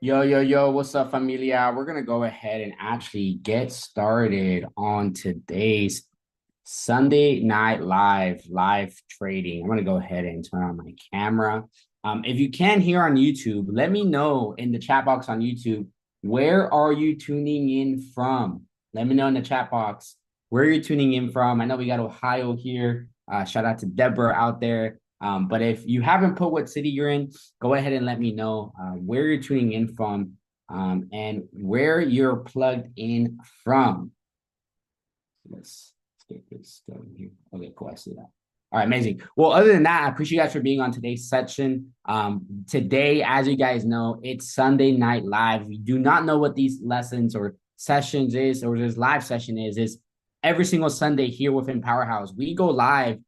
Yo, what's up, familia? We're gonna go ahead and actually get started on today's Sunday Night live trading. I'm gonna go ahead and turn on my camera. If you can hear on YouTube, let me know in the chat box on YouTube, where are you tuning in from? Let me know in the chat box where you're tuning in from. I know we got Ohio here. Shout out to Deborah out there. But if you haven't put what city you're in, go ahead and let me know where you're tuning in from and where you're plugged in from. Let's get this going here. Okay, cool. I see that. All right, amazing. Well, other than that, I appreciate you guys for being on today's section. Today, as you guys know, it's Sunday Night Live. We do not know what these lessons or sessions is, or this live session is every single Sunday here within Powerhouse. We go live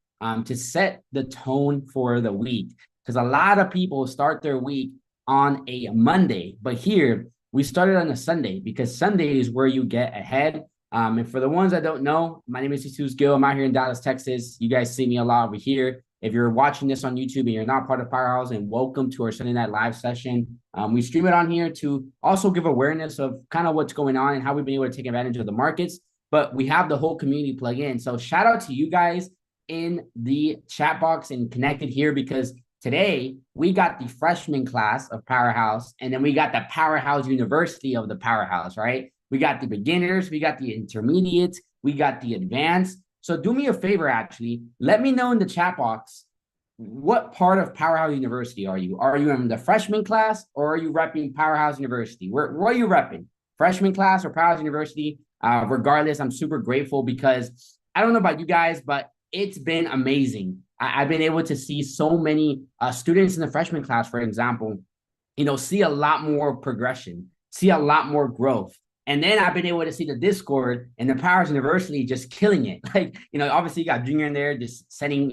to set the tone for the week, because a lot of people start their week on a Monday, but here we started on a Sunday because Sunday is where you get ahead. And for the ones that don't know, my name is Jesus Gill. I'm out here in Dallas, Texas. You guys see me a lot over here. If you're watching this on YouTube and you're not part of Powerhouse, and welcome to our Sunday Night Live session. We stream it on here to also give awareness of kind of what's going on and how we've been able to take advantage of the markets. But we have the whole community plug in. So shout out to you guys in the chat box and connected here, because today we got the freshman class of Powerhouse, and then we got the Powerhouse University of the Powerhouse, right? We got the beginners, we got the intermediates, we got the advanced. So do me a favor, actually, let me know in the chat box, what part of Powerhouse University are you? Are you in the freshman class, or are you repping Powerhouse University? Where are you repping? Freshman class or Powerhouse University? Regardless, I'm super grateful, because I don't know about you guys, but it's been amazing. I've been able to see so many students in the freshman class, for example, see a lot more progression, see a lot more growth. And then I've been able to see the Discord and the Powers University just killing it. Like, obviously you got Junior in there just setting,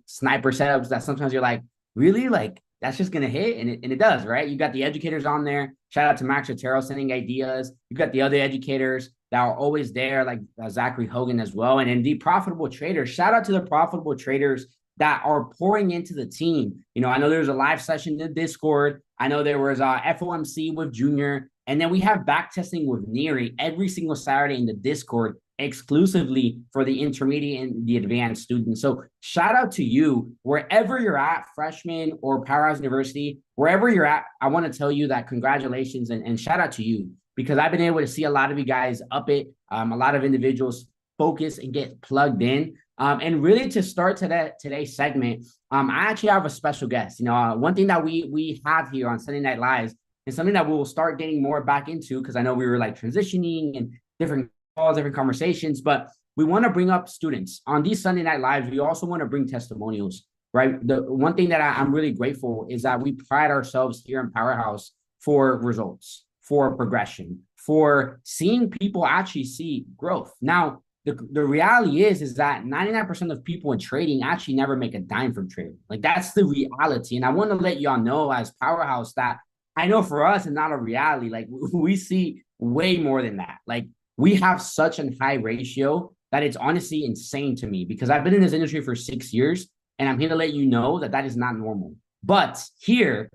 sniper setups that sometimes you're like, really? Like, that's just going to hit? And it does, right? You got the educators on there. Shout out to Max Otero sending ideas. You got the other educators that are always there, like Zachary Hogan as well. And then the profitable traders. Shout out to the profitable traders that are pouring into the team. I know there's a live session in the Discord. I know there was FOMC with Junior. And then we have back testing with Neri every single Saturday in the Discord, exclusively for the intermediate and the advanced students. So shout out to you, wherever you're at, freshman or Powerhouse University, wherever you're at. I want to tell you that congratulations and shout out to you, because I've been able to see a lot of you guys up it, a lot of individuals focus and get plugged in. And really, to start today's segment, I actually have a special guest. One thing that we have here on Sunday Night Lives, and something that we'll start getting more back into, because I know we were like transitioning and different calls, different conversations, but we want to bring up students on these Sunday Night Lives. We also want to bring testimonials, right? The one thing that I'm really grateful is that we pride ourselves here in Powerhouse for results, for progression, for seeing people actually see growth. Now, the reality is that 99% of people in trading actually never make a dime from trading. Like, that's the reality. And I want to let y'all know, as Powerhouse, that I know for us it's not a reality. Like, we see way more than that. Like, we have such a high ratio that it's honestly insane to me, because I've been in this industry for 6 years, and I'm here to let you know that that is not normal. But here,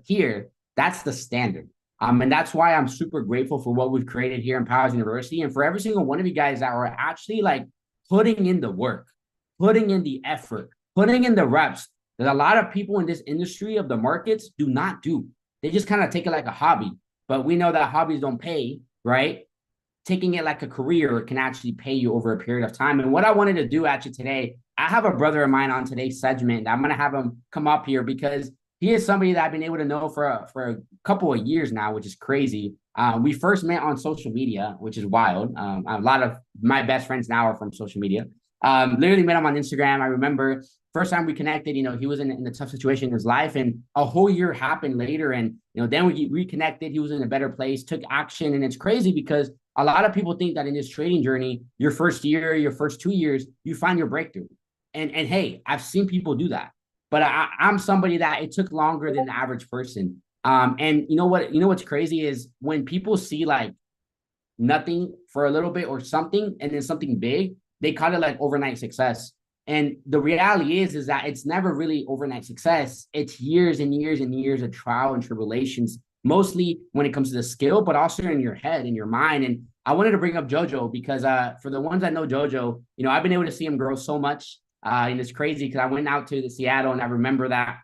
that's the standard. And that's why I'm super grateful for what we've created here in Powerhouse University, and for every single one of you guys that are actually like putting in the work, putting in the effort, putting in the reps that a lot of people in this industry of the markets do not do. They just kind of take it like a hobby, but we know that hobbies don't pay, right? Taking it like a career can actually pay you over a period of time. And what I wanted to do actually today, I have a brother of mine on today's segment. I'm going to have him come up here, because he is somebody that I've been able to know for a couple of years now, which is crazy. We first met on social media, which is wild. A lot of my best friends now are from social media. Literally met him on Instagram. I remember first time we connected, he was in a tough situation in his life, and a whole year happened later. And, then we reconnected. He was in a better place, took action. And it's crazy, because a lot of people think that in this trading journey, your first year, your first 2 years, you find your breakthrough. And hey, I've seen people do that. But I'm somebody that it took longer than the average person. And what's crazy is when people see like nothing for a little bit or something, and then something big, they call it like overnight success. And the reality is that it's never really overnight success. It's years and years and years of trial and tribulations mostly when it comes to the skill, but also in your head, in your mind. And I wanted to bring up JoJo because for the ones that know JoJo, I've been able to see him grow so much. And it's crazy because I went out to the Seattle and I remember that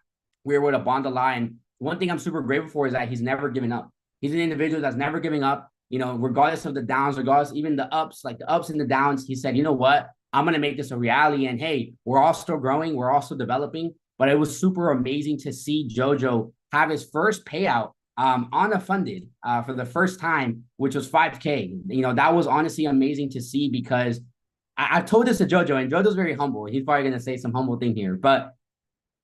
we were with a Bonda line. One thing I'm super grateful for is that he's never given up. He's an individual that's never giving up, regardless of the downs, regardless, even the ups, like the ups and the downs. He said, you know what? I'm going to make this a reality. And hey, we're all still growing. We're also developing. But it was super amazing to see JoJo have his first payout on a funded for the first time, which was 5K. That was honestly amazing to see because I've told this to JoJo, and JoJo's very humble. He's probably going to say some humble thing here, but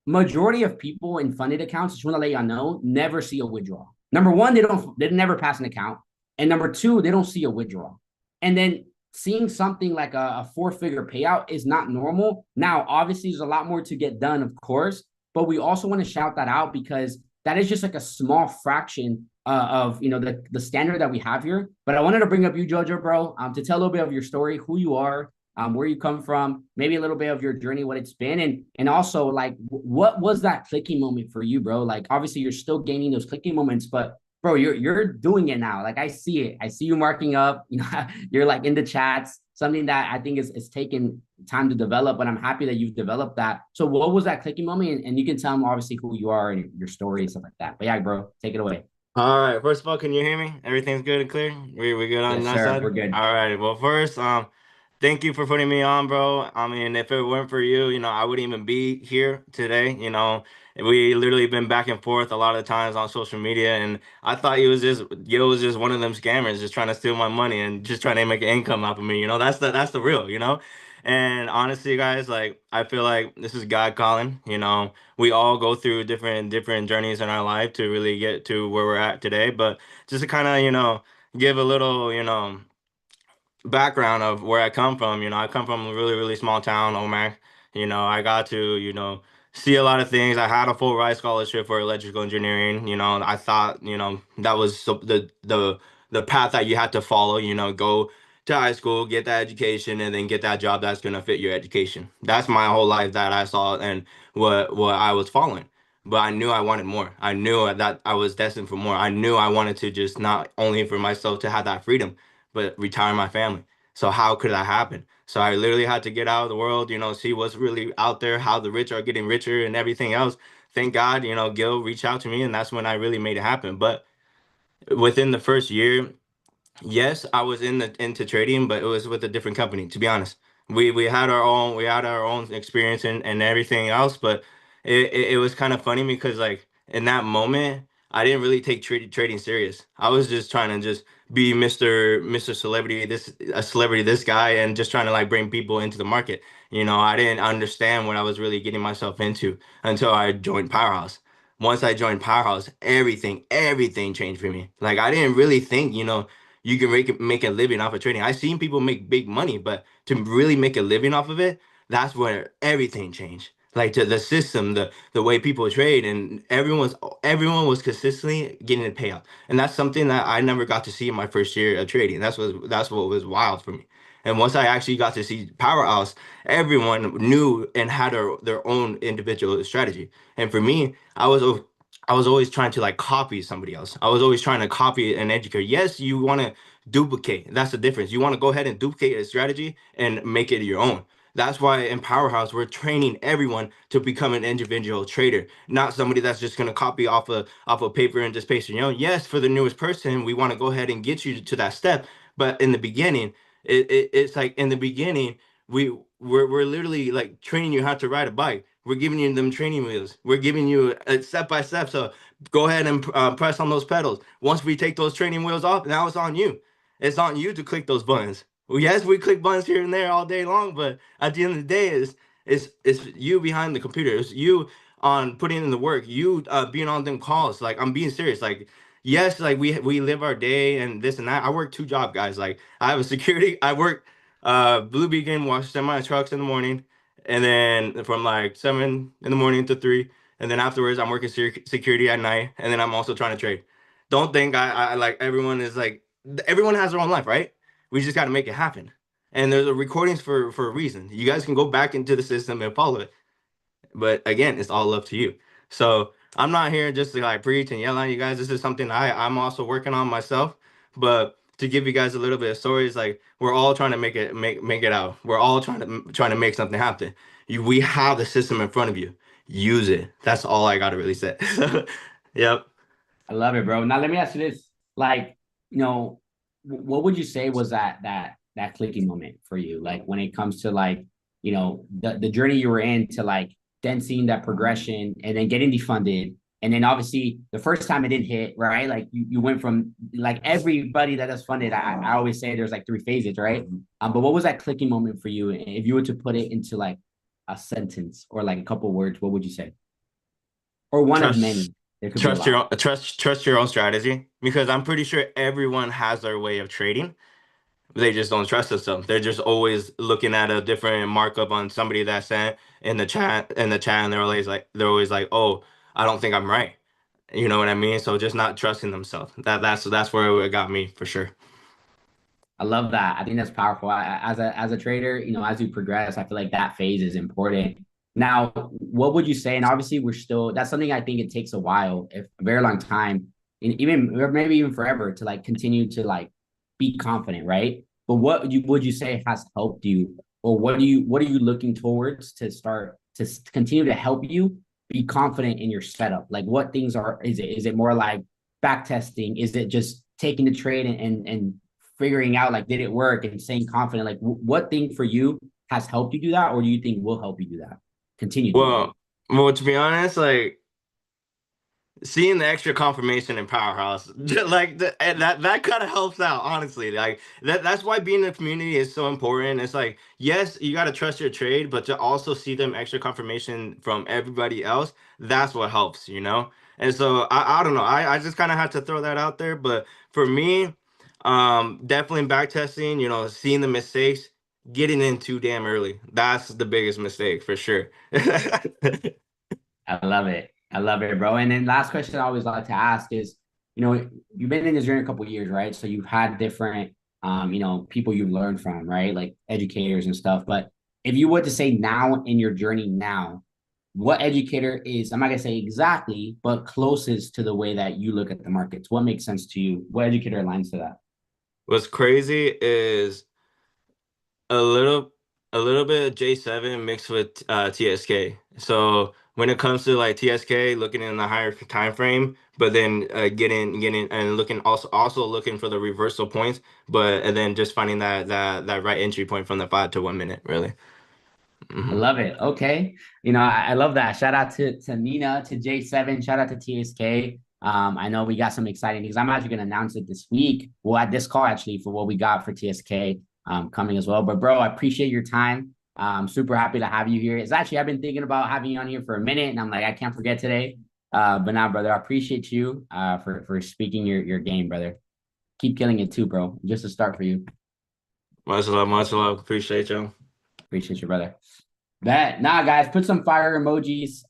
majority of people in funded accounts, just want to let y'all know, never see a withdrawal. Number one, they never pass an account. And number two, they don't see a withdrawal. And then seeing something like a four-figure payout is not normal. Now, obviously, there's a lot more to get done, of course, but we also want to shout that out because that is just like a small fraction of the standard that we have here. But I wanted to bring up you, Jojo, bro, to tell a little bit of your story, who you are, where you come from, maybe a little bit of your journey, what it's been, and also like what was that clicking moment for you, bro? Like obviously you're still gaining those clicking moments, but bro, you're doing it now. Like I see it. I see you marking up. You're like in the chats. Something that I think is taking time to develop, but I'm happy that you've developed that. So what was that clicking moment? And you can tell them obviously who you are and your story and stuff like that. But yeah, bro, take it away. All right. First of all, can you hear me? Everything's good and clear. We good on Yes, that sir. side. We're good. All right. Well, first, thank you for putting me on, bro. I mean, if it weren't for you, I wouldn't even be here today. We literally been back and forth a lot of times on social media, and I thought you was just one of them scammers, just trying to steal my money and just trying to make an income off of me. That's the real. And honestly, guys, like I feel like this is God calling. We all go through different journeys in our life to really get to where we're at today. But just to kind of, give a little, background of where I come from. I come from a really, really small town, Omak. I got to, see a lot of things. I had a full ride scholarship for electrical engineering. I thought, that was the path that you had to follow, go to high school, get that education, and then get that job that's gonna fit your education. That's my whole life that I saw and what I was following. But I knew I wanted more. I knew that I was destined for more. I knew I wanted to just not only for myself to have that freedom, but retire my family. So how could that happen? So I literally had to get out of the world, see what's really out there, how the rich are getting richer and everything else. Thank God, Gil reached out to me and that's when I really made it happen. But within the first year, yes, I was into trading, but it was with a different company, to be honest. We had our own experience and everything else, but it was kind of funny because like in that moment, I didn't really take trading serious. I was just trying to just be Mr. Celebrity, a celebrity, this guy, and just trying to like bring people into the market. I didn't understand what I was really getting myself into until I joined Powerhouse. Once I joined Powerhouse, everything changed for me. Like I didn't really think, you can make a living off of trading. I've seen people make big money, but to really make a living off of it, that's where everything changed. Like to the system, the way people trade, and everyone was consistently getting a payout, and that's something that I never got to see in my first year of trading. That's what was wild for me. And once I actually got to see Powerhouse, everyone knew and had their own individual strategy. And for me, I was always trying to like copy somebody else. I was always trying to copy an educator. Yes, you want to duplicate. That's the difference. You want to go ahead and duplicate a strategy and make it your own. That's why in Powerhouse, we're training everyone to become an individual trader, not somebody that's just going to copy off of paper and just paste it. Yes, for the newest person, we want to go ahead and get you to that step. But in the beginning, it's like in the beginning, we're literally like training you how to ride a bike. We're giving you them training wheels. We're giving you a step by step. So go ahead and press on those pedals. Once we take those training wheels off, now it's on you. It's on you to click those buttons. Well, yes, we click buttons here and there all day long, but at the end of the day, it's you behind the computer. It's you on putting in the work. You being on them calls. Like I'm being serious. Like yes, like we live our day and this and that. I work two jobs, guys. Like I have a security. I work Blue Beacon, wash semi trucks in the morning, and then from like 7 in the morning to 3, and then afterwards I'm working security at night, and then I'm also trying to trade. Don't think I like everyone is like everyone has their own life, right? We just got to make it happen. And there's a recordings for a reason. You guys can go back into the system and follow it. But again, it's all up to you. So I'm not here just to like preach and yell at you guys. This is something I'm also working on myself. But to give you guys a little bit of stories, like we're all trying to make it out. We're all trying to make something happen. We have the system in front of you. Use it. That's all I gotta really say. Yep. I love it, bro. Now let me ask you this: like, what would you say was that clicking moment for you? Like when it comes to like, the journey you were in to like then seeing that progression and then getting defunded. And then obviously the first time it didn't hit, right? Like you went from like everybody that is funded. I always say there's like 3 phases, right? But what was that clicking moment for you? And if you were to put it into like a sentence or like a couple words, what would you say? Or one of Trust many. There could be a lot. trust your own strategy because I'm pretty sure everyone has their way of trading. They just don't trust themselves. They're just always looking at a different markup on somebody that sent in the chat, and they're always like, oh, I don't think I'm right. You know what I mean? So just not trusting themselves. That's where it got me for sure. I love that. I think that's powerful. As a trader, as you progress, I feel like that phase is important. Now, what would you say? And obviously, that's something I think it takes a while, if a very long time, and even or maybe even forever to like continue to like be confident, right? But what would you say has helped you, or what are you looking towards to start to continue to help you be confident in your setup? Like, what things is it more like back testing? Is it just taking the trade and figuring out like did it work and staying confident? Like what thing for you has helped you do that, or do you think will help you do that? Continue to do that. Well, to be honest, like seeing the extra confirmation in Powerhouse, like that kind of helps out, honestly. Like that's why being in the community is so important. It's like, yes, you got to trust your trade, but to also see them extra confirmation from everybody else, that's what helps. And so I don't know. I just kind of had to throw that out there. But for me, definitely back testing, seeing the mistakes, getting in too damn early. That's the biggest mistake for sure. I love it. I love it, bro. And then last question I always like to ask is, you've been in this journey a couple of years, right? So you've had different, people you've learned from, right? Like educators and stuff. But if you were to say now in your journey now, what educator is, I'm not gonna say exactly, but closest to the way that you look at the markets? What makes sense to you? What educator aligns to that? What's crazy is a little bit of J7 mixed with TSK. So when it comes to like TSK, looking in the higher time frame, but then getting and looking also looking for the reversal points, but and then just finding that right entry point from the 5 to 1 minute, really. I Hmm. love it. Okay. I love that. Shout out to Nina, to J7, shout out to TSK. I know we got some exciting things. I'm actually going to announce it this week. Well, at this call, actually, for what we got for TSK coming as well. But, bro, I appreciate your time. I'm super happy to have you here. It's actually, I've been thinking about having you on here for a minute, and I'm like, I can't forget today. But now, brother, I appreciate you for speaking your game, brother. Keep killing it too, bro. Just a start for you. Much love, much love. Appreciate you. Appreciate you, brother. Bet. Nah, guys, put some fire emojis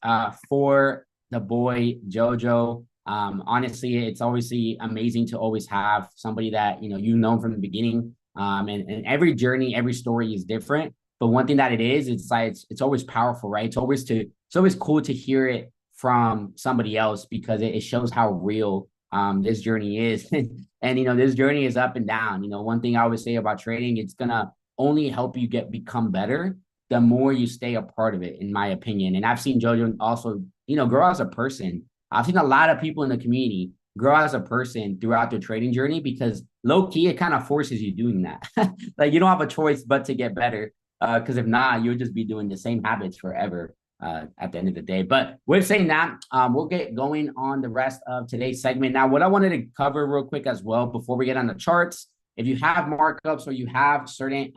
for the boy Jojo. Honestly, it's obviously amazing to always have somebody that you've known from the beginning. And every journey, every story is different. But one thing that it is, it's like it's always powerful, right? It's always cool to hear it from somebody else because it shows how real this journey is. And this journey is up and down. One thing I always say about trading, it's gonna only help you become better the more you stay a part of it, in my opinion. And I've seen Jojo also, grow as a person. I've seen a lot of people in the community grow as a person throughout their trading journey because low key, it kind of forces you doing that. Like you don't have a choice but to get better. Because if not, you'll just be doing the same habits forever at the end of the day. But we're saying that we'll get going on the rest of today's segment. Now, what I wanted to cover real quick as well before we get on the charts, if you have markups or you have certain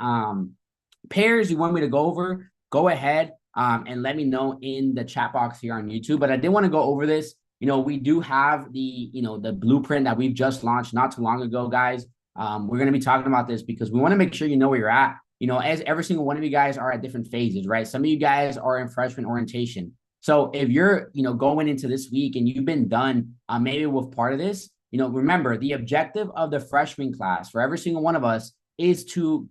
pairs you want me to go over, go ahead and let me know in the chat box here on YouTube. But I did want to go over this. We do have the blueprint that we've just launched not too long ago, guys. We're going to be talking about this because we want to make sure you know where you're at. As every single one of you guys are at different phases, right? Some of you guys are in freshman orientation. So if you're, going into this week and you've been done maybe with part of this, remember the objective of the freshman class for every single one of us is to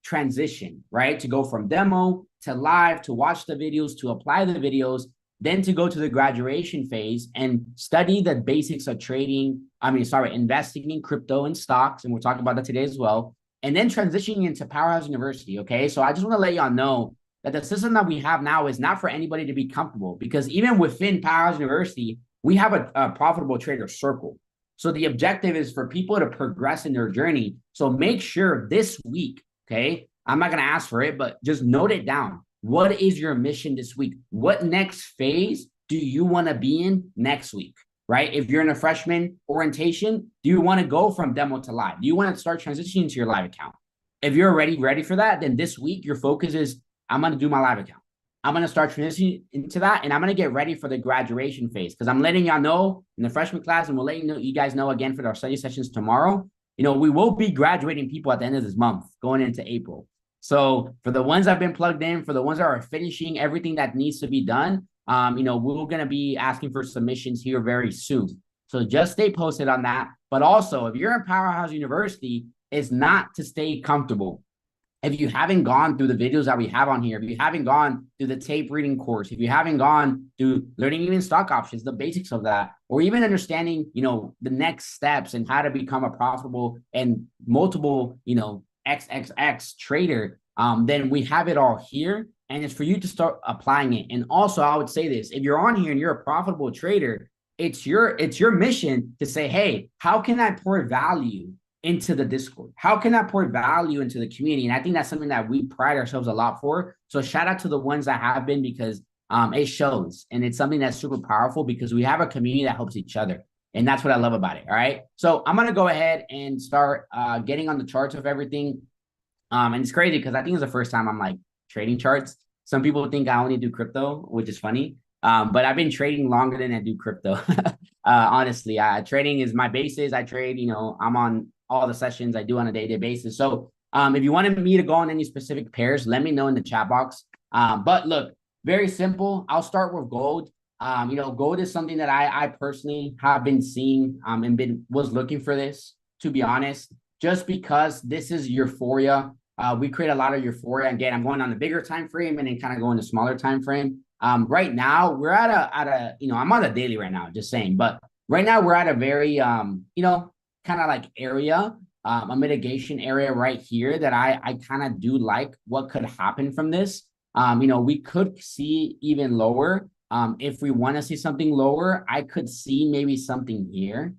transition, right? To go from demo to live, to watch the videos, to apply the videos. then to go to the graduation phase and study the basics of trading. Investing in crypto and stocks. And we'll talk about that today as well. And then transitioning into Powerhouse University. Okay. So I just want to let y'all know that the system that we have now is not for anybody to be comfortable, because even within Powerhouse University, we have a profitable trader circle. So the objective is for people to progress in their journey. So make sure this week, okay, I'm not going to ask for it, but just note it down. What is your mission this week? What next phase do you want to be in next week, right? If you're in a freshman orientation, do you want to go from demo to live? Do you want to start transitioning to your live account? If you're already ready for that, then this week your focus is, I'm going to do my live account. I'm going to start transitioning into that, and I'm going to get ready for the graduation phase, because I'm letting y'all know in the freshman class, and we'll let you guys know again for our study sessions tomorrow. We will be graduating people at the end of this month going into April. So for the ones that have been plugged in, for the ones that are finishing everything that needs to be done, we're going to be asking for submissions here very soon. So just stay posted on that. But also, if you're in Powerhouse University, it's not to stay comfortable. If you haven't gone through the videos that we have on here, if you haven't gone through the tape reading course, if you haven't gone through learning even stock options, the basics of that, or even understanding, the next steps and how to become a profitable and multiple, XXX trader, then we have it all here. And it's for you to start applying it. And also, I would say this, if you're on here and you're a profitable trader, it's your mission to say, hey, how can I pour value into the Discord? How can I pour value into the community? And I think that's something that we pride ourselves a lot for. So shout out to the ones that have been, because it shows. And it's something that's super powerful, because we have a community that helps each other. And that's what I love about it. All right. So I'm going to go ahead and start getting on the charts of everything. And it's crazy because I think it's the first time I'm like trading charts. Some people think I only do crypto, which is funny. But I've been trading longer than I do crypto. Honestly, trading is my basis. I trade, I'm on all the sessions I do on a day-to-day basis. So if you wanted me to go on any specific pairs, let me know in the chat box. But look, very simple. I'll start with gold. Gold is something that I personally have been seeing and was looking for this, to be honest, just because this is euphoria. We create a lot of euphoria. Again, I'm going on the bigger time frame and then kind of going to smaller time frame. Right now we're at a I'm on the daily right now, just saying, but right now we're at a very kind of like area, a mitigation area right here that I kind of do like what could happen from this. We could see even lower. If we want to see something lower, I could see maybe something here,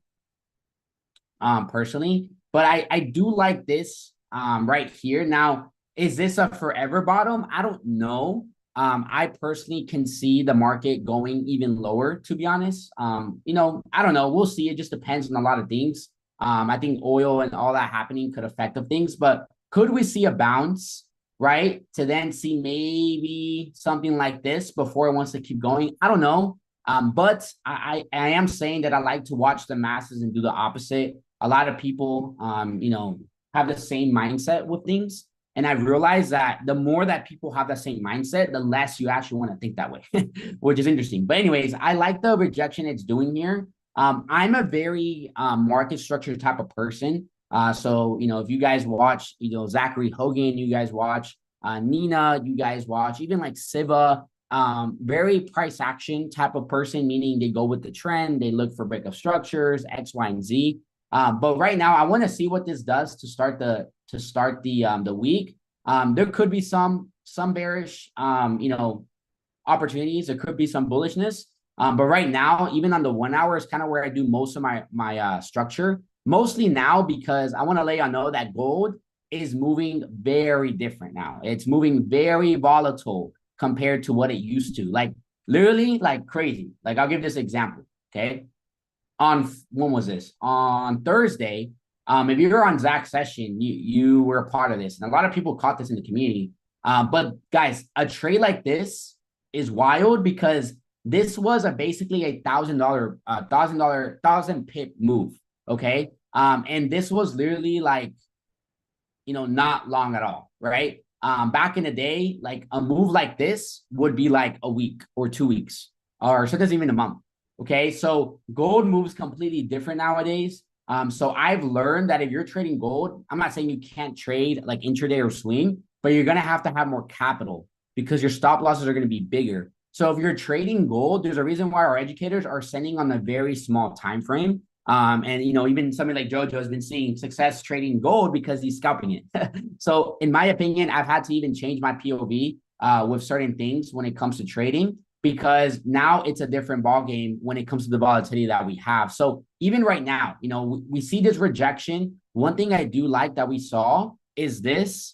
personally, but I do like this right here. Now, is this a forever bottom? I don't know. I personally can see the market going even lower, to be honest. I don't know. We'll see. It just depends on a lot of things. I think oil and all that happening could affect the things, but could we see a bounce, right? To then see maybe something like this before it wants to keep going? I don't know. But I am saying that I like to watch the masses and do the opposite. A lot of people, have the same mindset with things. And I've realized that the more that people have that same mindset, the less you actually want to think that way, which is interesting. But anyways, I like the rejection it's doing here. I'm a very market structure type of person. So, if you guys watch, Zachary Hogan, you guys watch Nina, you guys watch even like Siva, very price action type of person, meaning they go with the trend. They look for breakup structures, X, Y, and Z. But right now, I want to see what this does to start the week. There could be some bearish, opportunities. There could be some bullishness. But right now, even on the 1 hour is kind of where I do most of my structure. Mostly now, because I want to let y'all know that gold is moving very different now. It's moving very volatile compared to what it used to. Like literally, like crazy. Like I'll give this example. Okay. When was this? On Thursday. If you were on Zach's session, you were a part of this, and a lot of people caught this in the community. But guys, a trade like this is wild, because this was basically a $1,000 pip move. Okay. And this was literally like, not long at all. Right. Back in the day, like a move like this would be like a week or 2 weeks, or sometimes even a month. Okay. So gold moves completely different nowadays. So I've learned that if you're trading gold, I'm not saying you can't trade like intraday or swing, but you're going to have more capital, because your stop losses are going to be bigger. So if you're trading gold, there's a reason why our educators are sending on a very small time frame. And even somebody like Jojo has been seeing success trading gold because he's scalping it. So in my opinion, I've had to even change my POV with certain things when it comes to trading, because now it's a different ball game when it comes to the volatility that we have. So even right now, we see this rejection. One thing I do like that we saw is this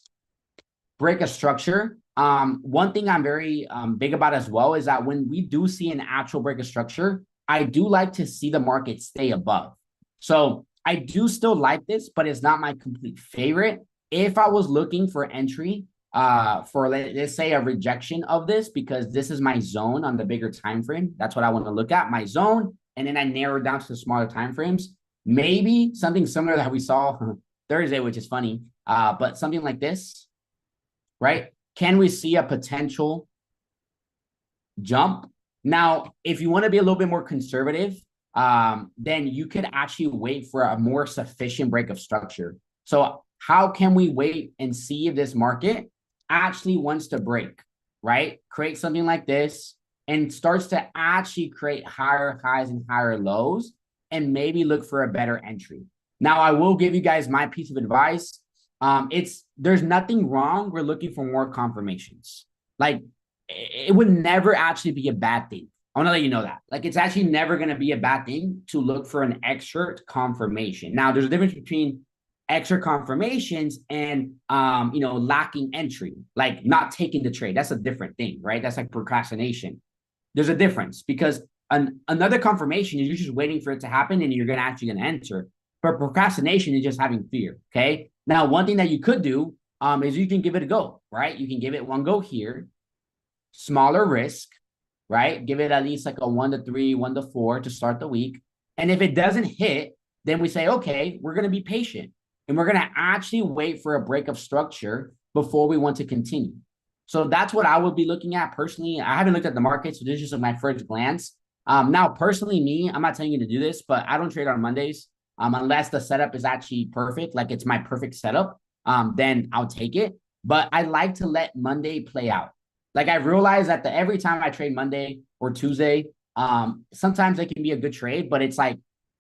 break a structure. One thing I'm very big about as well is that when we do see an actual break of structure, I do like to see the market stay above. So I do still like this, but it's not my complete favorite. If I was looking for entry for let's say a rejection of this, because this is my zone on the bigger time frame, that's what I want to look at, my zone, and then I narrow down to the smaller time frames. Maybe something similar that we saw Thursday, which is funny, but something like this, right? Can we see a potential jump? Now, if you want to be a little bit more conservative, then you could actually wait for a more sufficient break of structure. So how can we wait and see if this market actually wants to break, right? Create something like this and starts to actually create higher highs and higher lows, and maybe look for a better entry. Now, I will give you guys my piece of advice. There's nothing wrong. We're looking for more confirmations. Like, it would never actually be a bad thing. I want to let you know that. Like, it's actually never going to be a bad thing to look for an extra confirmation. Now, there's a difference between extra confirmations and lacking entry, like not taking the trade. That's a different thing, right? That's like procrastination. There's a difference, because another confirmation is you're just waiting for it to happen and you're actually going to enter. But procrastination is just having fear. Okay. Now, one thing that you could do is you can give it a go, right? You can give it one go here, smaller risk, right? Give it at least like a 1 to 3, 1 to 4 to start the week. And if it doesn't hit, then we say, okay, we're going to be patient and we're going to actually wait for a break of structure before we want to continue. So that's what I would be looking at personally. I haven't looked at the market, so this is just my first glance. Now, personally, I'm not telling you to do this, but I don't trade on Mondays unless the setup is actually perfect, like it's my perfect setup. Then I'll take it. But I like to let Monday play out. Like, I realized that every time I trade Monday or Tuesday, sometimes it can be a good trade, but it's like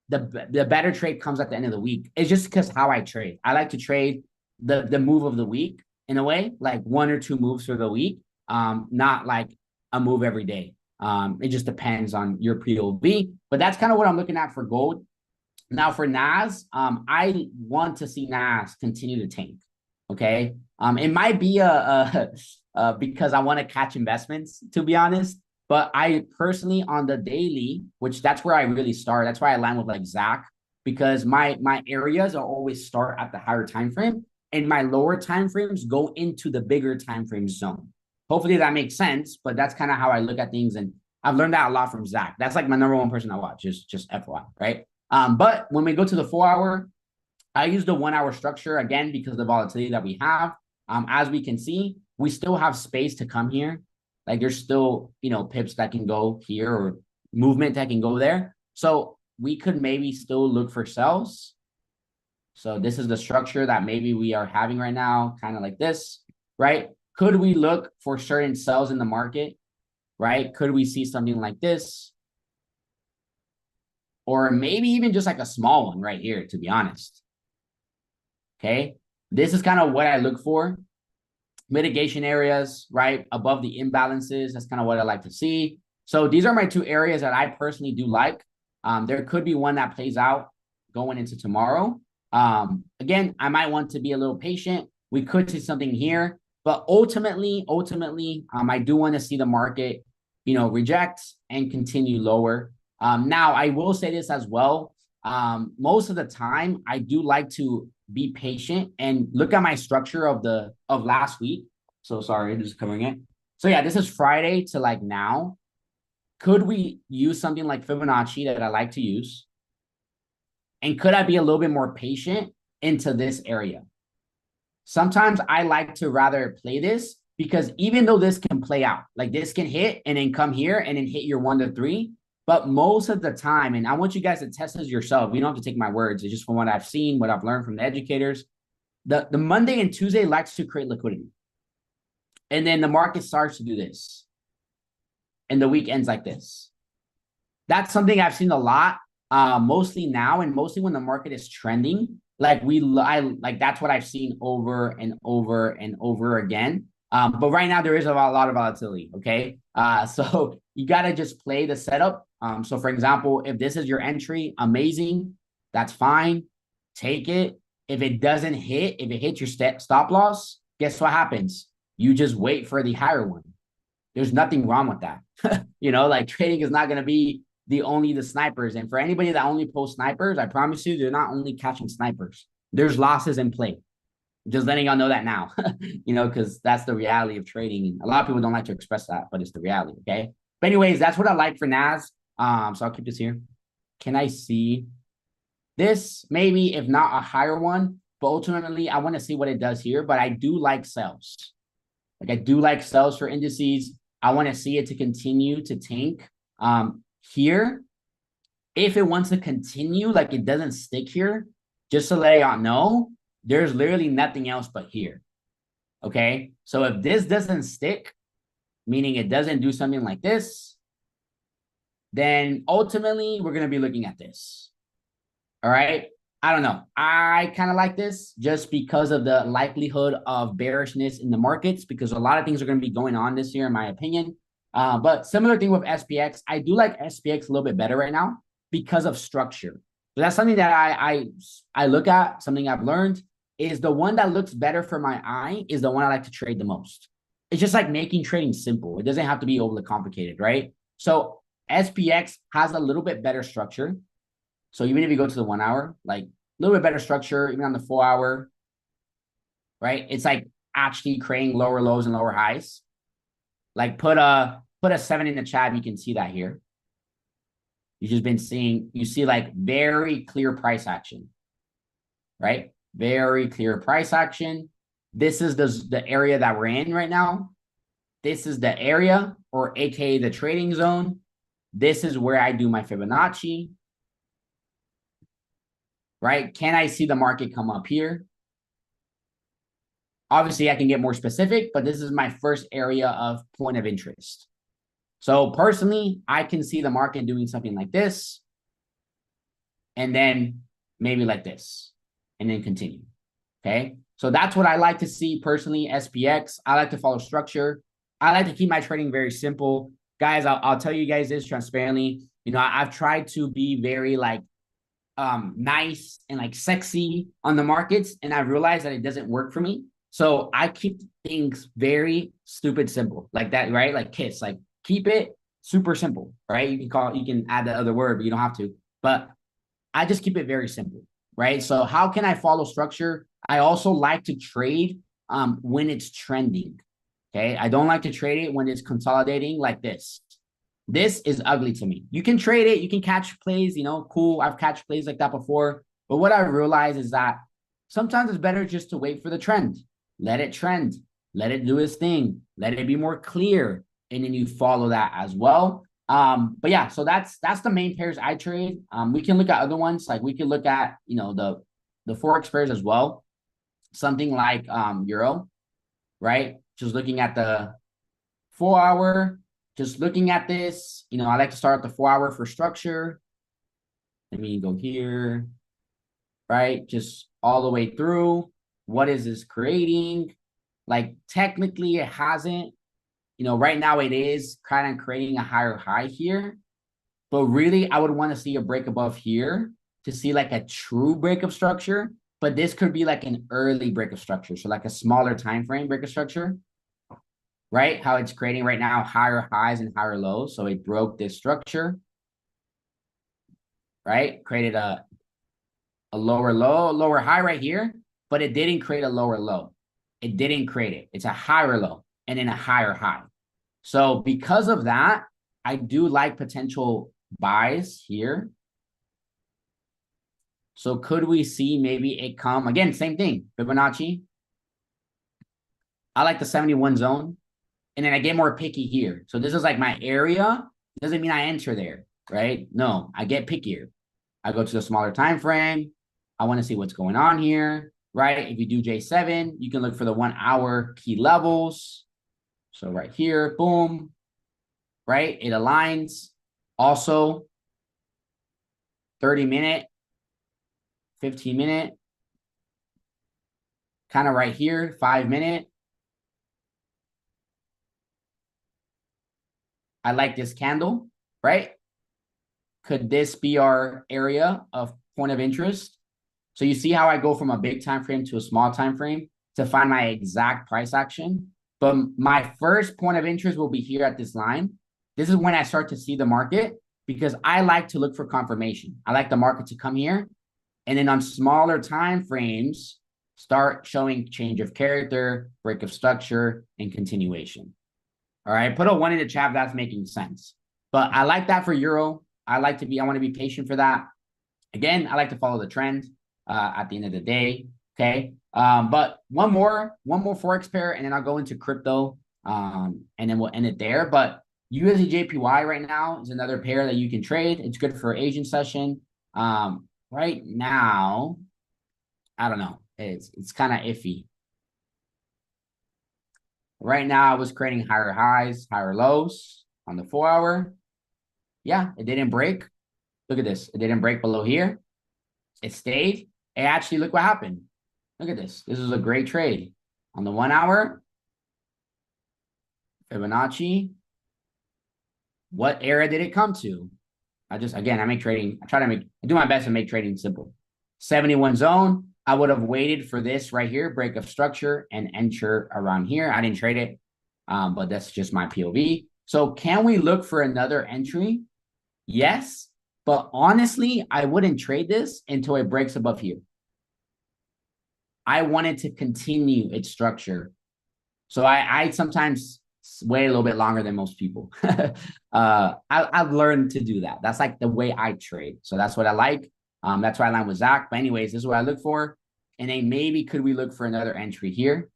the better trade comes at the end of the week. It's just because how I trade. I like to trade the move of the week in a way, like 1 or 2 moves for the week, not like a move every day. It just depends on your POV, but that's kind of what I'm looking at for gold. Now for NAS, I want to see NAS continue to tank. Okay. It might be because I want to catch investments, to be honest. But I personally, on the daily, which that's where I really start. That's why I land with like Zach, because my areas are always start at the higher time frame, and my lower time frames go into the bigger time frame zone. Hopefully that makes sense, but that's kind of how I look at things, and I've learned that a lot from Zach. That's like my number one person I watch, just FYI, right? But when we go to the 4-hour, I use the 1-hour structure again because of the volatility that we have. As we can see, we still have space to come here. Like, there's still, pips that can go here or movement that can go there. So we could maybe still look for sells. So this is the structure that maybe we are having right now, kind of like this, right? Could we look for certain sells in the market, right? Could we see something like this? Or maybe even just like a small one right here, to be honest. Okay. This is kind of what I look for. Mitigation areas, right? Above the imbalances. That's kind of what I like to see. So these are my 2 areas that I personally do like. There could be one that plays out going into tomorrow. Again, I might want to be a little patient. We could see something here, but ultimately, I do want to see the market, reject and continue lower. Now, I will say this as well. Most of the time, I do like to be patient and look at my structure of last week. So sorry, just covering it. So yeah, this is Friday to like now. Could we use something like Fibonacci that I like to use? And could I be a little bit more patient into this area? Sometimes I like to rather play this, because even though this can play out, like this can hit and then come here and then hit your 1 to 3. But most of the time, and I want you guys to test this yourself. You don't have to take my words. It's just from what I've seen, what I've learned from the educators. The Monday and Tuesday likes to create liquidity. And then the market starts to do this. and the week ends like this. That's something I've seen a lot, mostly now, and mostly when the market is trending. Like that's what I've seen over and over and over again. But right now there is a lot of volatility. Okay, so you gotta just play the setup. So for example, if this is your entry, amazing, that's fine, take it. If it doesn't hit, if it hits your stop loss, guess what happens? You just wait for the higher one. There's nothing wrong with that. Like trading is not going to be the snipers. And for anybody that only posts snipers, I promise you, they're not only catching snipers. There's losses in play. Just letting y'all know that now, because that's the reality of trading. A lot of people don't like to express that, but it's the reality. Okay. But anyways, that's what I like for NAS. So I'll keep this here. Can I see this? Maybe if not a higher one, but ultimately I want to see what it does here. But I do like sells. Like I do like sells for indices. I want to see it to continue to tank here. If it wants to continue, like it doesn't stick here, just to let y'all know, there's literally nothing else but here. Okay. So if this doesn't stick, meaning it doesn't do something like this, then ultimately we're going to be looking at this. All right. I don't know. I kind of like this just because of the likelihood of bearishness in the markets, because a lot of things are going to be going on this year, in my opinion. But similar thing with SPX. I do like SPX a little bit better right now because of structure. So that's something that I look at, something I've learned is the one that looks better for my eye is the one I like to trade the most. It's just like making trading simple. It doesn't have to be overly complicated, right? So SPX has a little bit better structure. So even if you go to the 1 hour, like a little bit better structure, even on the 4 hour, right? It's like actually creating lower lows and lower highs. Like put a 7 in the chat. You can see that here. You've just been seeing, you see like very clear price action, right? Very clear price action. This is the area that we're in right now. This is the area, or AKA the trading zone. This is where I do my Fibonacci. Right? Can I see the market come up here? Obviously, I can get more specific, but this is my first area of point of interest. So personally, I can see the market doing something like this, and then maybe like this, and then continue. Okay? So that's what I like to see personally, SPX. I like to follow structure. I like to keep my trading very simple. Guys, I'll tell you guys this transparently. I've tried to be very like nice and like sexy on the markets, and I realized that it doesn't work for me. So I keep things very stupid simple, like that, right? Like KISS, like keep it super simple, right? You can add the other word, but you don't have to. But I just keep it very simple, right? So how can I follow structure? I also like to trade when it's trending. Okay, I don't like to trade it when it's consolidating like this. This is ugly to me. You can trade it. You can catch plays, cool. I've catch plays like that before. But what I realize is that sometimes it's better just to wait for the trend. Let it trend. Let it do its thing. Let it be more clear. And then you follow that as well. But yeah, so that's the main pairs I trade. We can look at other ones. Like we can look at, the Forex pairs as well. Something like Euro, right? Just looking at the 4 hour. Just looking at this, I like to start at the 4 hour for structure. Let me go here, right? Just all the way through. What is this creating? Like technically it hasn't, right now it is kind of creating a higher high here. But really, I would want to see a break above here to see like a true break of structure. But this could be like an early break of structure. So like a smaller time frame break of structure. Right? How it's creating right now higher highs and higher lows. So it broke this structure, right? Created a lower low, lower high right here, but it didn't create a lower low. It didn't create it. It's a higher low and then a higher high. So because of that, I do like potential buys here. So could we see maybe it come, again, same thing, Fibonacci. I like the 71 zone. And then I get more picky here. So this is like my area. Doesn't mean I enter there, right? No, I get pickier. I go to the smaller time frame. I want to see what's going on here, right? If you do J7, you can look for the 1 hour key levels. So right here, boom, right? It aligns. Also, 30-minute, 15-minute, kind of right here, 5-minute. I like this candle, right? Could this be our area of point of interest? So you see how I go from a big time frame to a small time frame to find my exact price action. But my first point of interest will be here at this line. This is when I start to see the market because I like to look for confirmation. I like the market to come here. And then on smaller time frames, start showing change of character, break of structure, and continuation. All right, put a 1 in the chat if that's making sense. But I like that for Euro. I want to be patient for that. Again, I like to follow the trend at the end of the day. Okay. But one more Forex pair, and then I'll go into crypto. And then we'll end it there. But USD/JPY right now is another pair that you can trade. It's good for Asian session. Right now, I don't know. It's kind of iffy. Right now, I was creating higher highs, higher lows on the 4-hour. Yeah, it didn't break. Look at this. It didn't break below here. It stayed. And actually, look what happened. Look at this. This is a great trade. On the 1-hour, Fibonacci. What area did it come to? I do my best to make trading simple. 71 zone. I would have waited for this right here, break of structure, and enter around here. I didn't trade it, but that's just my POV. So can we look for another entry? Yes, but honestly, I wouldn't trade this until it breaks above here. I wanted to continue its structure. So I sometimes wait a little bit longer than most people. I've learned to do that. That's like the way I trade. So that's what I like. That's why I line with Zach. But anyways, this is what I look for. And then maybe could we look for another entry here?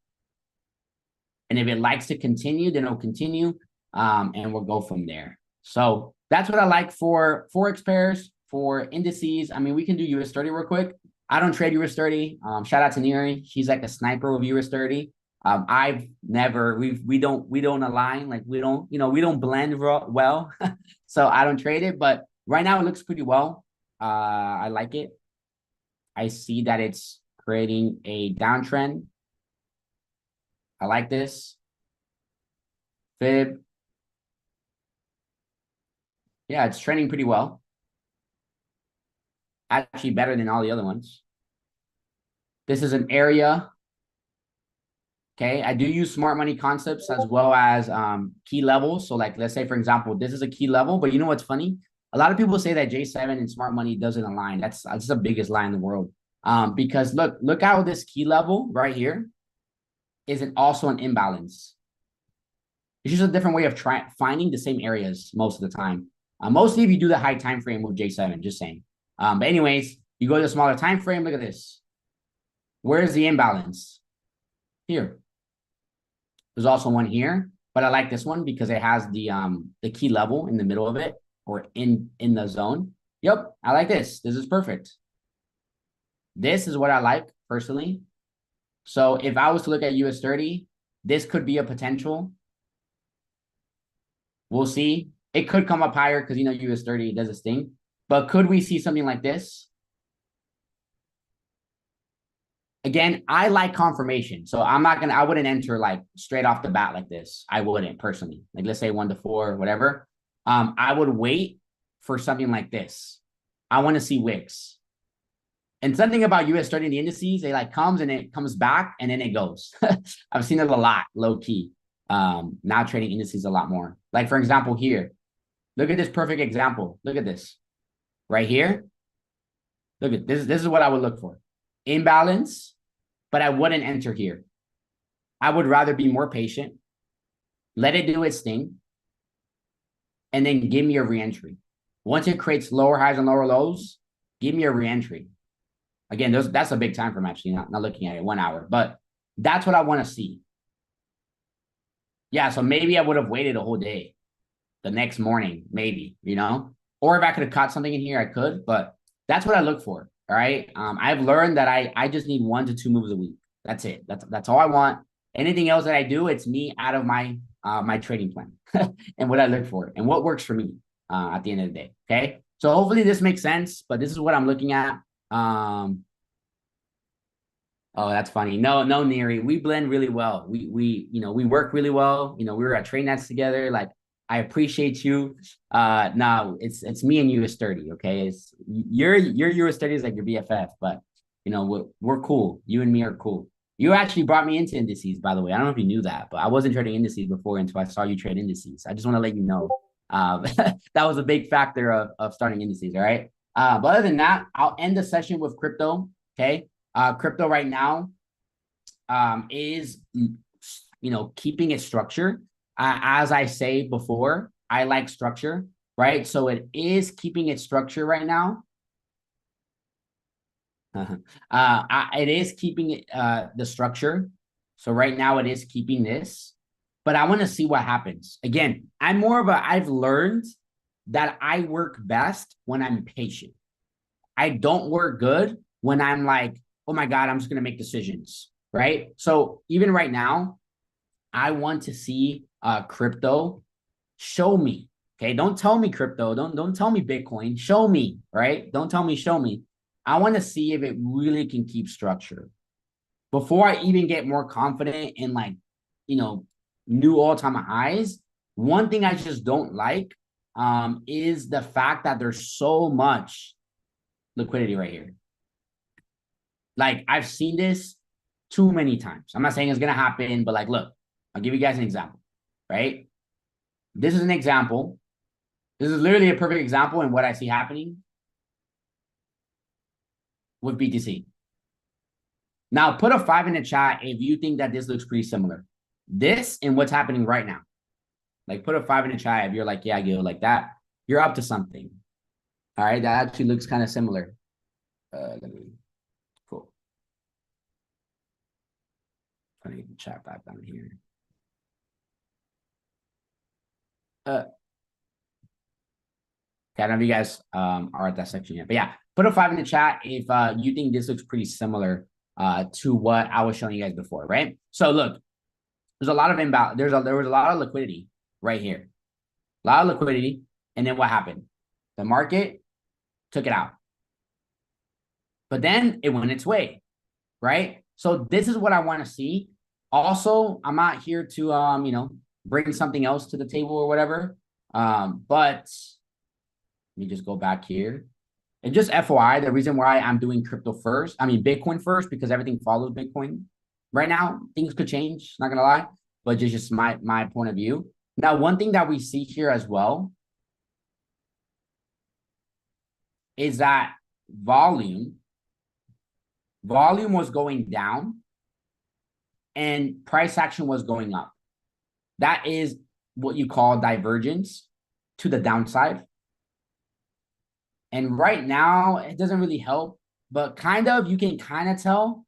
And if it likes to continue, then it'll continue. And we'll go from there. So that's what I like for Forex pairs, for indices. I mean, we can do US30 real quick. I don't trade US30. Shout out to Neri. She's like a sniper with US30. I've never, we don't align. Like we don't blend well. So I don't trade it, but right now it looks pretty well. I like it. I see that it's creating a downtrend. I like this. Fib. Yeah, it's trending pretty well. Actually better than all the other ones. This is an area. Okay, I do use smart money concepts as well as key levels. So like, let's say, for example, this is a key level, but you know what's funny? A lot of people say that J7 and smart money doesn't align. That's the biggest lie in the world. Because look how this key level right here is also an imbalance. It's just a different way of finding the same areas most of the time. Mostly if you do the high time frame with J7, just saying. But anyways, you go to the smaller time frame. Look at this. Where's the imbalance? Here. There's also one here, but I like this one because it has the key level in the middle of it or in the zone. Yep, I like this. This is perfect. This is what I like personally. So if I was to look at US30, this could be a potential. We'll see. It could come up higher because, US30 does its thing. But could we see something like this? Again, I like confirmation. So I wouldn't enter like straight off the bat like this. I wouldn't personally. Like let's say 1 to 4, whatever. I would wait for something like this. I want to see wicks. And something about US30 in the indices, it like comes and it comes back and then it goes. I've seen it a lot, low key. Now trading indices a lot more. Like for example, here. Look at this perfect example. Look at this. Right here. Look at this. This is what I would look for. Imbalance, but I wouldn't enter here. I would rather be more patient, let it do its thing, and then give me a reentry. Once it creates lower highs and lower lows, give me a reentry. Again, that's a big time frame actually, not looking at it 1 hour, but that's what I want to see. Yeah, so maybe I would have waited a whole day. The next morning, maybe, or if I could have caught something in here, I could, but that's what I look for. All right. I've learned that I just need 1 to 2 moves a week. That's it. That's all I want. Anything else that I do, it's me out of my my trading plan and what I look for and what works for me at the end of the day. Okay. So hopefully this makes sense, but this is what I'm looking at. Oh, that's funny. No, Neri, we blend really well. We work really well. We were at Train Nets together. Like, I appreciate you. No, it's me and you is sturdy. Okay, it's your US 30 is like your BFF, but we're cool. You and me are cool. You actually brought me into indices, by the way. I don't know if you knew that, but I wasn't trading indices before until I saw you trade indices. I just want to let you know. That was a big factor of starting indices. All right. But other than that, I'll end the session with crypto. Okay. Crypto right now is keeping its structure. As I say before, I like structure, right? So it is keeping its structure right now. It is keeping the structure. So right now it is keeping this, but I want to see what happens. Again, I've learned that I work best when I'm patient. I don't work good when I'm like, oh my God, I'm just going to make decisions, right? So even right now, I want to see crypto show me. Okay, don't tell me crypto. Don't tell me Bitcoin. Show me, right? Don't tell me, show me. I want to see if it really can keep structure before I even get more confident in like, new all-time highs. One thing I just don't like is the fact that there's so much liquidity right here. Like, I've seen this too many times. I'm not saying it's going to happen, but like, look, I'll give you guys an example, right? This is an example. This is literally a perfect example in what I see happening with BTC. Now, put a 5 in the chat if you think that this looks pretty similar. This and what's happening right now. Like, put a 5 in the chat if you're like, yeah, Gil, like that. You're up to something. All right, that actually looks kind of similar. Cool. Putting the chat back down here. I don't know if you guys are at that section yet, but yeah, put a 5 in the chat if you think this looks pretty similar to what I was showing you guys before, right? So look, there's a lot of inbound. There was a lot of liquidity right here, a lot of liquidity, and then what happened? The market took it out, but then it went its way, right? So this is what I want to see. Also, I'm not here to bring something else to the table or whatever, but let me just go back here. And just FYI, the reason why I'm doing Bitcoin first, because everything follows Bitcoin. Right now, things could change, not gonna lie, but just my point of view. Now, one thing that we see here as well is that volume was going down and price action was going up. That is what you call divergence to the downside. And right now, it doesn't really help, but you can kind of tell.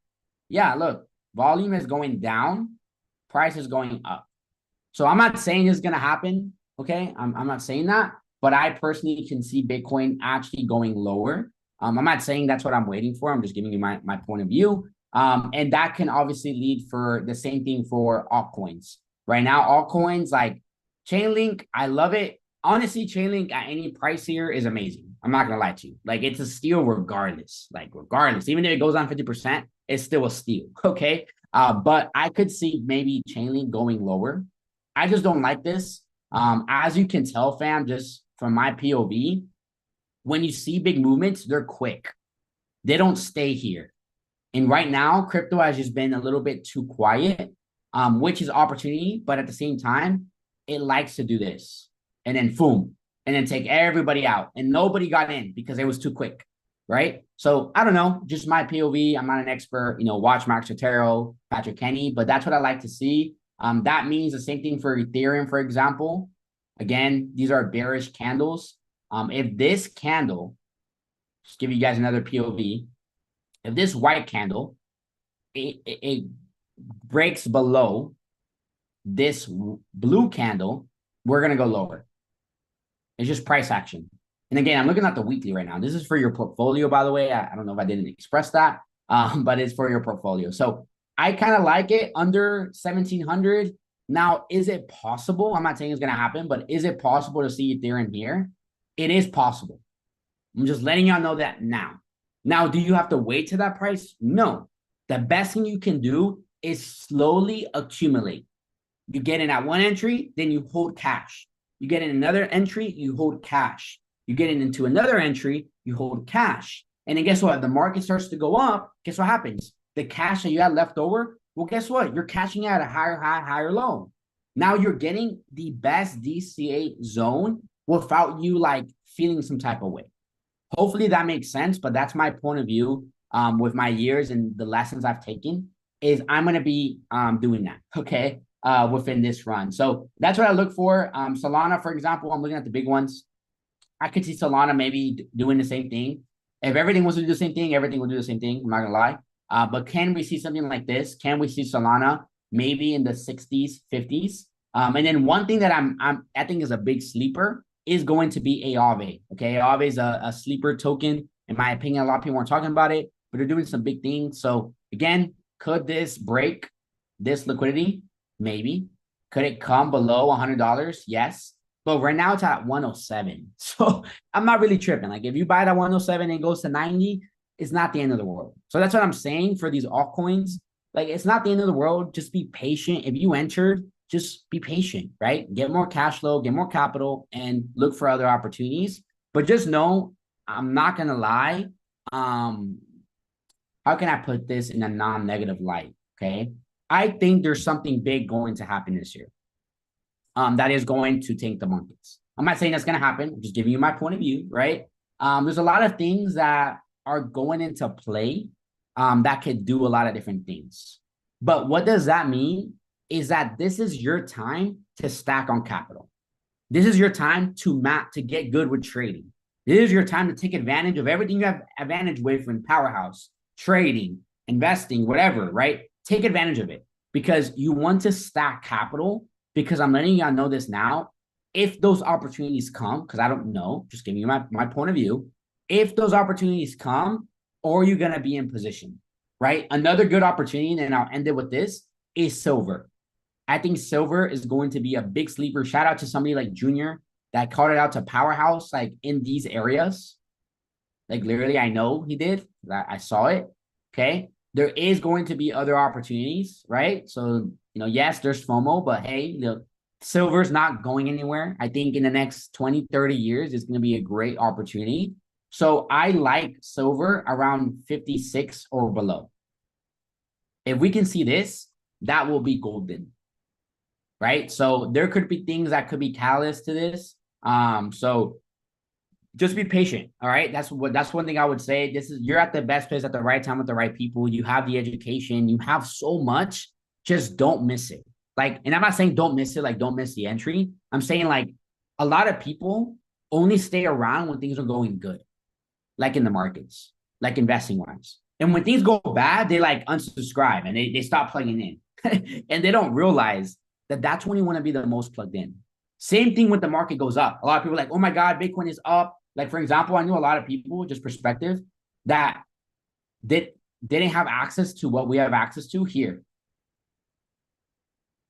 Yeah, look, volume is going down, price is going up. So I'm not saying it's going to happen, okay? I'm not saying that, but I personally can see Bitcoin actually going lower. I'm not saying that's what I'm waiting for. I'm just giving you my point of view. And that can obviously lead for the same thing for altcoins. Right now, altcoins like Chainlink, I love it. Honestly, Chainlink at any price here is amazing. I'm not gonna lie to you. Like, it's a steal regardless. Like, regardless, even if it goes on 50%, it's still a steal. Okay. But I could see maybe Chainlink going lower. I just don't like this. As you can tell, fam, just from my POV, when you see big movements, they're quick. They don't stay here. And right now, crypto has just been a little bit too quiet, which is opportunity, but at the same time, it likes to do this. And then boom, and then take everybody out. And nobody got in because it was too quick, right? So I don't know, just my POV. I'm not an expert, watch Mark Sotero, Patrick Kenny, but that's what I like to see. That means the same thing for Ethereum, for example. Again, these are bearish candles. If this candle, just give you guys another POV, if this white candle, it breaks below this blue candle, we're going to go lower. It's just price action. And again, I'm looking at the weekly right now. This is for your portfolio, by the way. I don't know if I didn't express that, but it's for your portfolio. So I kind of like it under 1700. Now, is it possible? I'm not saying it's going to happen, but is it possible to see Ethereum here? It is possible. I'm just letting y'all know that now. Now, do you have to wait to that price? No. The best thing you can do is slowly accumulate. You get in at one entry, then you hold cash. You get in another entry, you hold cash. You get into another entry, you hold cash. And then guess what? The market starts to go up. Guess what happens? The cash that you had left over, well, guess what? You're cashing out a higher high, higher low. Now you're getting the best DCA zone without you like feeling some type of way. Hopefully that makes sense, but that's my point of view with my years and the lessons I've taken is I'm going to be doing that, okay, within this run. So that's what I look for. Solana, for example, I'm looking at the big ones. I could see Solana maybe doing the same thing. If everything was to do the same thing, everything will do the same thing. I'm not going to lie. But can we see something like this? Can we see Solana maybe in the 60s, 50s? And then one thing that I think is a big sleeper is going to be Aave. Okay, Aave is a sleeper token. In my opinion, a lot of people aren't talking about it, but they're doing some big things. So again, could this break this liquidity? Maybe. Could it come below $100? Yes. But right now it's at 107. So I'm not really tripping. Like if you buy it at 107 and it goes to 90, it's not the end of the world. So that's what I'm saying for these altcoins. Like it's not the end of the world. Just be patient. If you entered, just be patient, right? Get more cash flow, get more capital, and look for other opportunities. But just know, I'm not gonna lie. How can I put this in a non-negative light? Okay. I think there's something big going to happen this year. That is going to tank the markets. I'm not saying that's going to happen. I'm just giving you my point of view, right? There's a lot of things that are going into play that could do a lot of different things. But what does that mean? Is that this is your time to stack on capital. This is your time to get good with trading. This is your time to take advantage of everything you have advantage with from Powerhouse, trading, investing, whatever, right? Take advantage of it because you want to stack capital. Because I'm letting y'all know this now. If those opportunities come, because I don't know, just giving you my point of view. If those opportunities come, or you're going to be in position, right? Another good opportunity, and I'll end it with this, is silver. I think silver is going to be a big sleeper. Shout out to somebody like Junior that called it out to Powerhouse, like in these areas. Like literally, I know he did. I saw it. Okay. There is going to be other opportunities, right? So, yes, there's FOMO, but hey, silver's not going anywhere. I think in the next 20, 30 years, it's going to be a great opportunity. So I like silver around 56 or below. If we can see this, that will be golden, right? So there could be things that could be catalyst to this. So just be patient. All right. That's one thing I would say. You're at the best place at the right time with the right people. You have the education, you have so much, just don't miss it. Like, and I'm not saying don't miss it, like don't miss the entry. I'm saying like a lot of people only stay around when things are going good, like in the markets, like investing wise. And when things go bad, they like unsubscribe and they stop plugging in. And they don't realize that that's when you want to be the most plugged in. Same thing when the market goes up. A lot of people are like, oh my God, Bitcoin is up. Like, for example, I knew a lot of people, just perspective, that didn't have access to what we have access to here.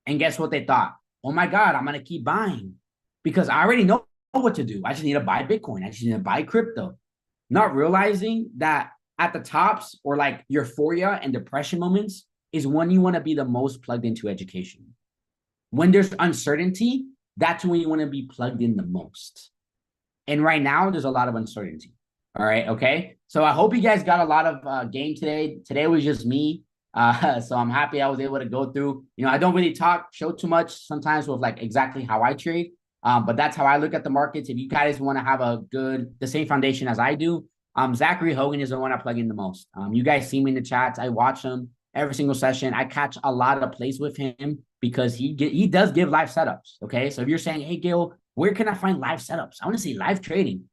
And guess what they thought? Oh my God, I'm going to keep buying because I already know what to do. I just need to buy Bitcoin. I just need to buy crypto. Not realizing that at the tops or like euphoria and depression moments is when you want to be the most plugged into education. When there's uncertainty, that's when you want to be plugged in the most. And right now, there's a lot of uncertainty. All right. Okay. So I hope you guys got a lot of game today. Today was just me. So I'm happy I was able to go through. I don't really show too much sometimes with like exactly how I trade. But that's how I look at the markets. If you guys want to have the same foundation as I do, Zachary Hogan is the one I plug in the most. You guys see me in the chats. I watch him every single session. I catch a lot of plays with him because he does give live setups. Okay. So if you're saying, hey, Gil, where can I find live setups? I want to see live trading.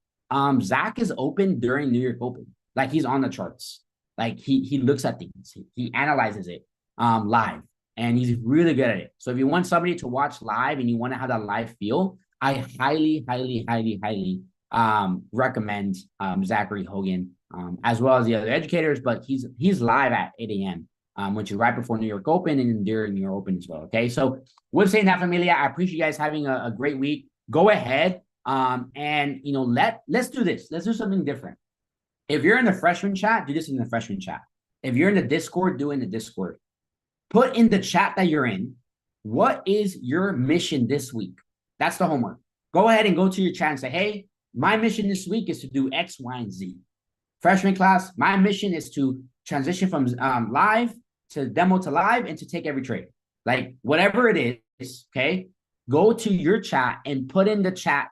Zach is open during New York Open. Like he's on the charts. Like he looks at things. He analyzes it live. And he's really good at it. So if you want somebody to watch live and you want to have that live feel, I highly, highly, highly, highly recommend Zachary Hogan, as well as the other educators, but he's live at 8 a.m. which is right before New York Open and during New York Open as well. Okay. So with saying that, familia, I appreciate you guys having a great week. Go ahead. And let's do this. Let's do something different. If you're in the freshman chat, do this in the freshman chat. If you're in the Discord, do it in the Discord. Put in the chat that you're in, what is your mission this week? That's the homework. Go ahead and go to your chat and say, hey, my mission this week is to do X, Y, and Z. Freshman class, my mission is to transition from live to demo to live and to take every trade. Like whatever it is, okay? Go to your chat and put in the chat,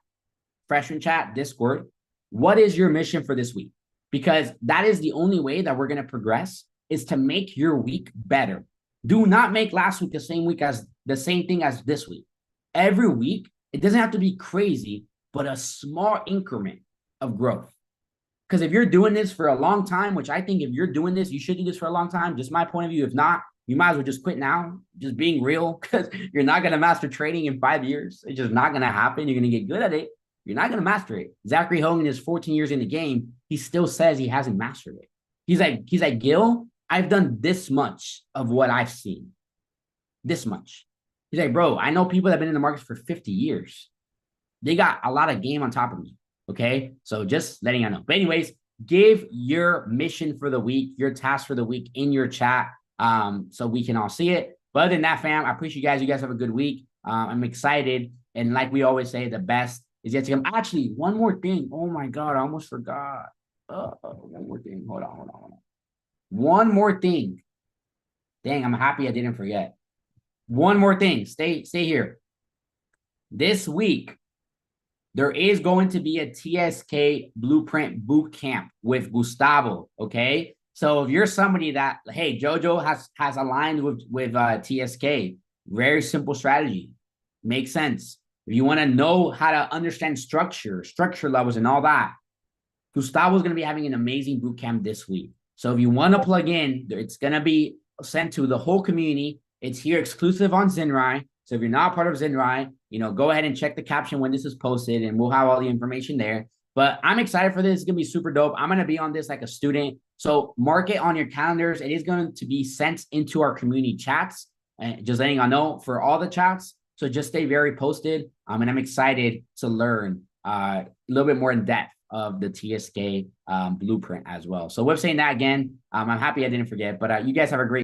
freshman chat, Discord, what is your mission for this week? Because that is the only way that we're going to progress, is to make your week better. Do not make last week the same thing as this week. Every week, it doesn't have to be crazy, but a small increment of growth. Because if you're doing this for a long time, which I think if you're doing this, you should do this for a long time, just my point of view. If not, you might as well just quit now, just being real, because you're not going to master trading in 5 years. It's just not going to happen. You're going to get good at it. You're not going to master it. Zachary Hogan is 14 years in the game. He still says he hasn't mastered it. He's like, Gil, I've done this much of what I've seen. This much. He's like, bro, I know people that have been in the market for 50 years. They got a lot of game on top of me. Okay. So just letting you know. But anyways, give your mission for the week, your task for the week in your chat, so we can all see it. But other than that, fam, I appreciate you guys. You guys have a good week. I'm excited. And like we always say, the best is yet to come. Actually, one more thing. Oh my God, I almost forgot. One more thing. Hold on. One more thing. Dang, I'm happy I didn't forget. One more thing. Stay here. This week, there is going to be a TSK Blueprint Boot Camp with Gustavo. Okay. So if you're somebody that, hey, Jojo has aligned with TSK, very simple strategy. Makes sense. If you want to know how to understand structure levels and all that, Gustavo is going to be having an amazing boot camp this week. So if you want to plug in, it's going to be sent to the whole community. It's here exclusive on Zenrai. So if you're not part of Zenrai, go ahead and check the caption when this is posted, and we'll have all the information there. But I'm excited for this. It's going to be super dope. I'm going to be on this like a student. So mark it on your calendars. It is going to be sent into our community chats. And just letting you know for all the chats. So just stay very posted. And I'm excited to learn a little bit more in depth of the TSK blueprint as well. So with saying that again, I'm happy I didn't forget, but you guys have a great